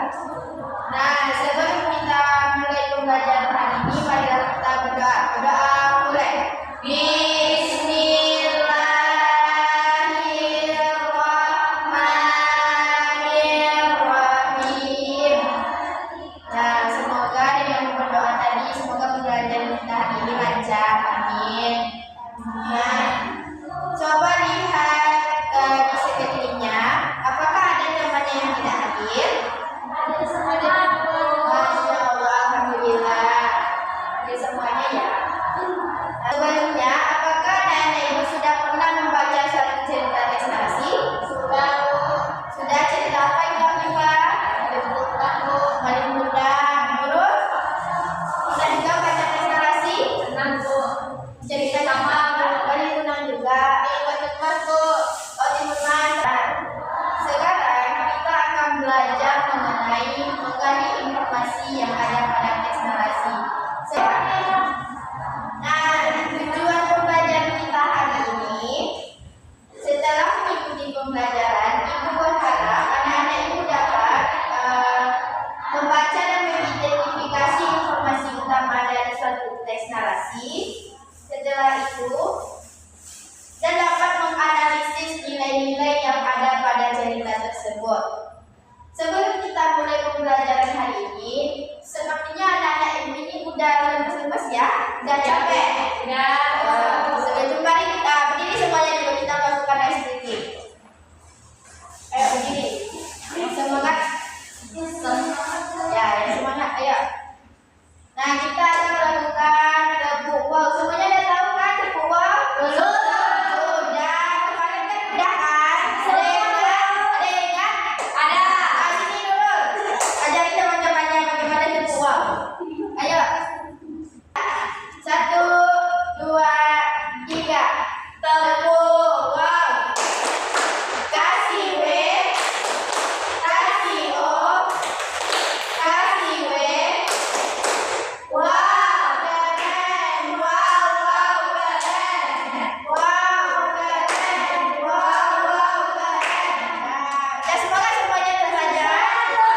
Nah, sebelum kita mulai pembelajaran hari ini, marilah kita berdoa. Berdoa mulai. Bismillahirrahmanirrahim. Nah, semoga dengan berdoa tadi, semoga pembelajaran kita hari ini lancar. Amin. Nah, coba lihat di sekelilingnya, apakah ada temannya yang tidak hadir? Masya Allah, alhamdulillah. Oke, semuanya ya. Sebelumnya, apakah anak-anak ibu sudah pernah membaca suatu cerita teks narasi? Sudah. Sudah, cerita apa itu, Afifah? Malin Bunda. Terus? Pernah juga baca teks narasi? Pernah, Bu. Cerita sama Malin Bunda juga. Oh, Timunan. Sekarang kita akan belajar mengenai menggali informasi yang ada pada teks narasi. Nah, tujuan pembelajaran kita hari ini, setelah mengikuti pembelajaran, Ibu berharap anak-anak Ibu dapat membaca dan mengidentifikasi informasi utama dari suatu teks narasi. Setelah itu, dan dapat menganalisis nilai-nilai yang ada pada cerita tersebut. Sebelum kita mulai pembelajaran hari ini, sepertinya anak-anak Ibu ini udah lemes-lemes ya? Udah capek? Udah. Sebelum mari kita berdiri semuanya dulu, kita masukkan ice cream. Ayo berdiri. Yang semangat. Ya, yang semangat. Ayo. Nah, kita akan melakukan tepuk wow. Semuanya udah tahu kan tepuk wow? Belum. Udah. Kemarin kan udah kan? Ada yang ingat? Ada. Nah, sini dulu. Ajarin teman-temannya bagaimana tepuk wow. Ayo. 1, 2, 3. Tepuk wow. Kasih W, kasih O, kasih W. Wow, keren. Wow, keren. Wow, keren. Wow, keren. Nah, semoga semuanya terpelajar.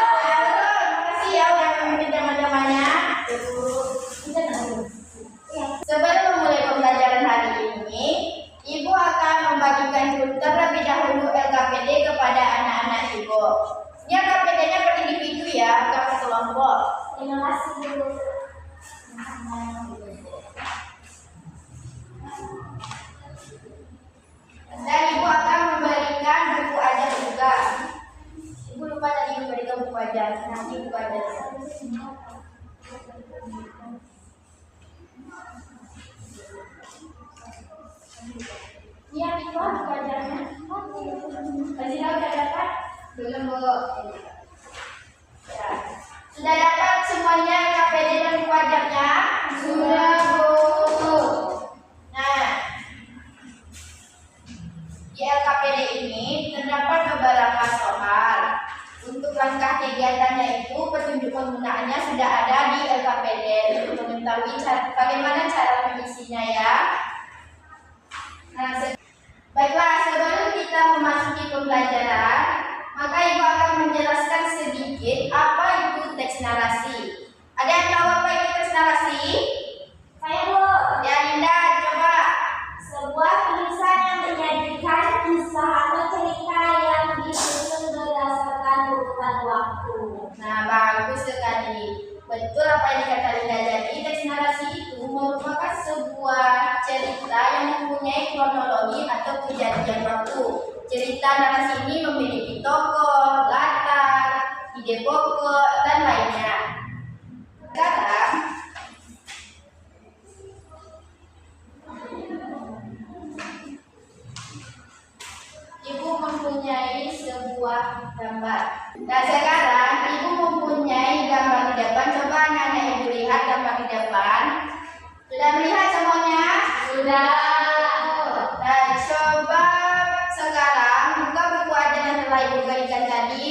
Makasih ya udah memimpin teman-temannya. Sebelum memulai pembelajaran hari ini, Ibu akan membagikan dulu terlebih dahulu LKPD kepada anak-anak Ibu. Ini LKPD-nya per individu ya, bukan per kelompok. Terima kasih, Bu. Dan Ibu akan memberikan buku ajar juga. Ibu lupa tadi memberikan buku ajar. Nanti buku ajar. Iya, itu buku ajarnya. Kasih tahu udah dapat? Belum, Bu. Ya. Sudah dapat semuanya KPD dan buku ajarnya? Sudah, Bu. Nah, di LKPD ini terdapat beberapa soal. Untuk langkah kegiatannya itu, petunjuk penggunaannya sudah ada di LKPD untuk mengetahui bagaimana cara mengisinya ya. Nah, baiklah, sebelum kita memasuki pembelajaran, maka Ibu akan menjelaskan sedikit apa itu teks narasi. Ada yang tahu apa itu teks narasi? Saya, Bu. Ya, Linda, coba. Sebuah tulisan yang menyajikan kisah atau cerita yang disusun berdasarkan urutan waktu. Nah, bagus sekali. Betul apa yang dikata Linda. Jadi, teks narasi itu merupakan sebuah cerita yang mempunyai kronologi atau kejadian waktu. Cerita narasi ini memiliki tokoh, latar, ide pokok, dan lainnya. Sekarang, Ibu mempunyai sebuah gambar. Dan sekarang Ibu mempunyai gambar di depan. Coba anak-anak Ibu lihat gambar di depan. Sudah melihat semuanya? Sudah. Nah, coba sekarang buka buku ajar yang telah Ibu berikan tadi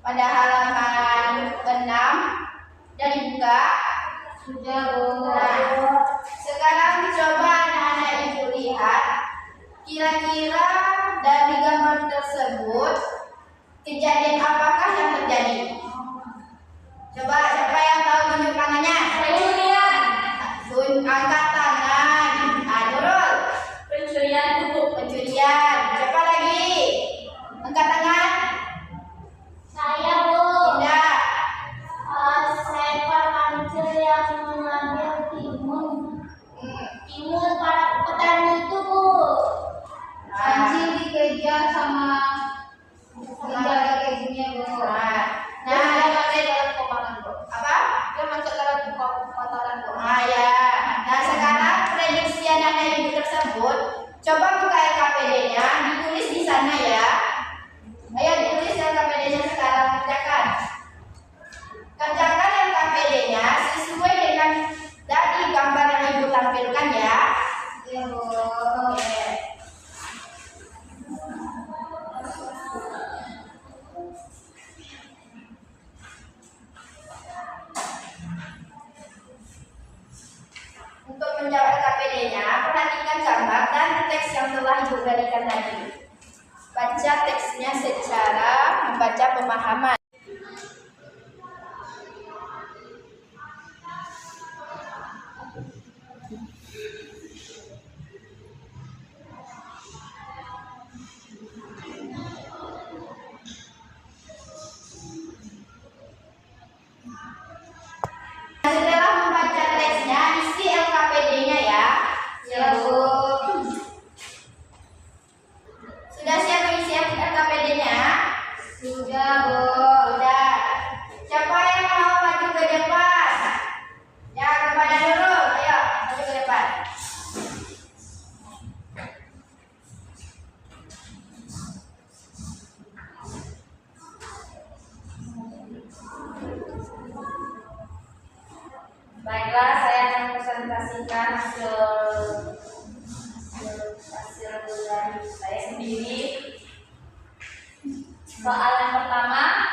pada halaman 6 dan dibuka. Sudah, Bu. Nah, sekarang coba anak-anak Ibu lihat kira-kira dari gambar tersebut kejadian apakah yang terjadi? membaca pemahaman. Setelah membaca teksnya, isi LKPD-nya ya. Ya, Bu. Sudah siap mengisi LKPD-nya? Sudah, Bu. Sudah. Siapa yang mau maju ke depan? Ya, kepada Nurul. Ayo, maju ke depan. Baiklah, saya akan presentasikan hasil dari saya sendiri. Soal yang pertama,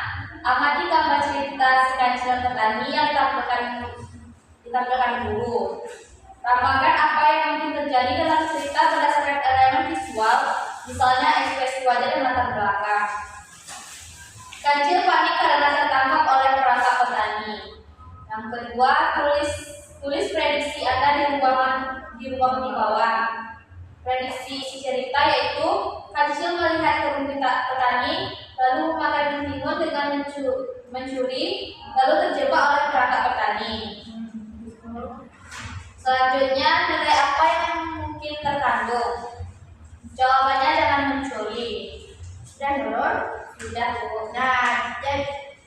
amati gambar cerita si kancil petani yang ditampilkan guru. Ramalkan apa yang mungkin terjadi dalam cerita berdasarkan elemen visual, misalnya ekspresi wajah dan latar belakang. Kancil panik karena tertangkap oleh perangkap petani. Yang kedua, tulis prediksi Anda di ruang di bawah. Prediksi isi cerita yaitu Kancil melihat kebun petani, lalu memakan timun dengan mencuri, lalu terjebak oleh perangkap petani. Selanjutnya, nilai apa yang mungkin terkandung? Jawabannya jangan mencuri. Sudah, Nurul? Sudah, Bu. Nah,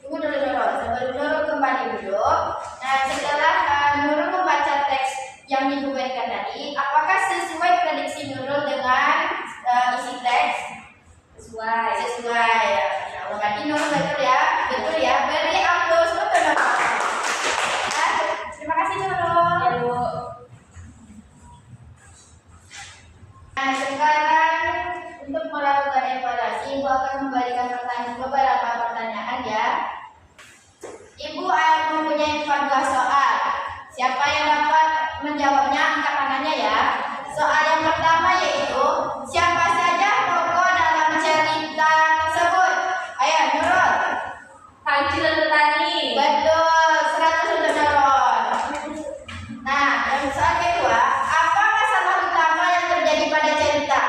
tunggu dulu, Nurul. Sebelum Nurul kembali duduk. Nah, setelah Nurul membaca teks yang dibuatkan tadi, apakah sesuai prediksi Nurul dengan isi teks? Sesuai. Sesuai. Ya. Nah, berarti Nurul betul ya? Betul ya? Beri aplaus untuk Nurul. Nah, terima kasih, Nurul. Ya, Bu. Nah, sekarang untuk melakukan evaluasi, Ibu akan memberikan beberapa pertanyaan ya. Ibu mempunyai 14 soal. Siapa yang dapat menjawabnya, angkat tangannya ya. Soal yang pertama yaitu, siapa saja tokoh dalam cerita tersebut? Ayo, Nurul. Kancil petani. Betul, 100 untuk Nurul. Nah, yang soal kedua, apa masalah utama yang terjadi pada cerita?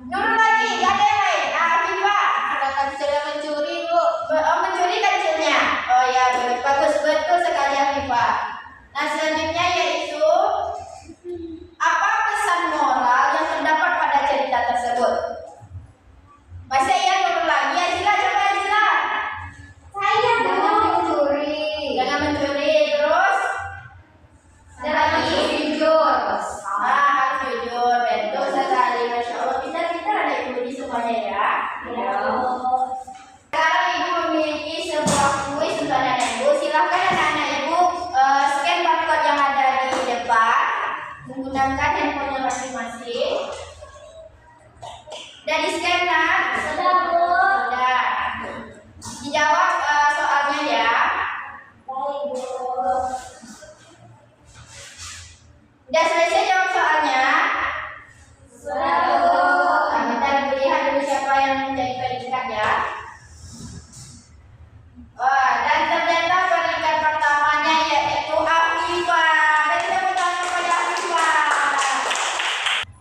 Nurul lagi, gak ada yang lain. Nah, Viva. Ada kancil yang mencuri, Bu. Mencuri kancilnya. Oh ya, bagus, betul sekali ya, Viva. Nah, selanjutnya yaitu, apa pesan moral yang terdapat pada cerita tersebut? Masih ya, Nurul lagi. Azila, coba Azila. Saya jangan mencuri. Jangan mencuri, terus? Ada lagi? Jujur. Harus jujur, betul sekali. Masya Allah, pintar-pintar ada ibu di semuanya ya. Ya. Sekarang ibu memiliki sebuah kuis untuk anak-anak ibu. Silahkan anak-anak ibu scan barcode yang ada di depan menggunakan handphonenya masing-masing. Dan di scan, nak? Sudah, Bu. Sudah. Dijawab soalnya ya. Baik, Bu. Udah selesai jawab soalnya? Sudah, Bu. Nah, kita lihat dulu siapa yang menjadi peringkat ya. Wah, dan ternyata peringkat pertamanya yaitu Afifa. Beri tepuk tangan kepada Afifa.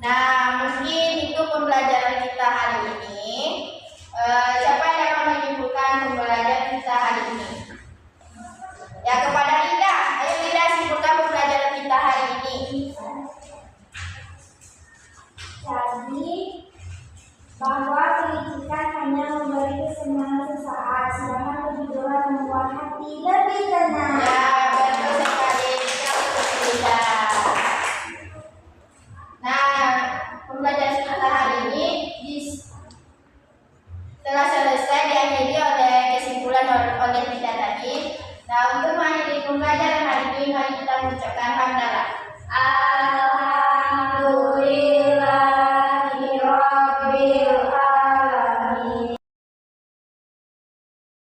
Nah, mungkin itu pembelajaran kita hari ini. Siapa yang dapat menyimpulkan pembelajaran kita hari ini? Ya, kepada Linda. Ayo Linda, simpulkan pembelajaran kita hari ini. Jadi, bahwa pendidikan hanya memberi kesenangan sesaat, sedangkan kejujuran membuat hati lebih tenang. Ya, betul sekali. Linda. Nah, pembelajaran kita hari ini telah selesai diakhiri oleh kesimpulan oleh Linda tadi. Nah, untuk mengakhiri pembelajaran hari ini, mari kita mengucapkan hamdalah.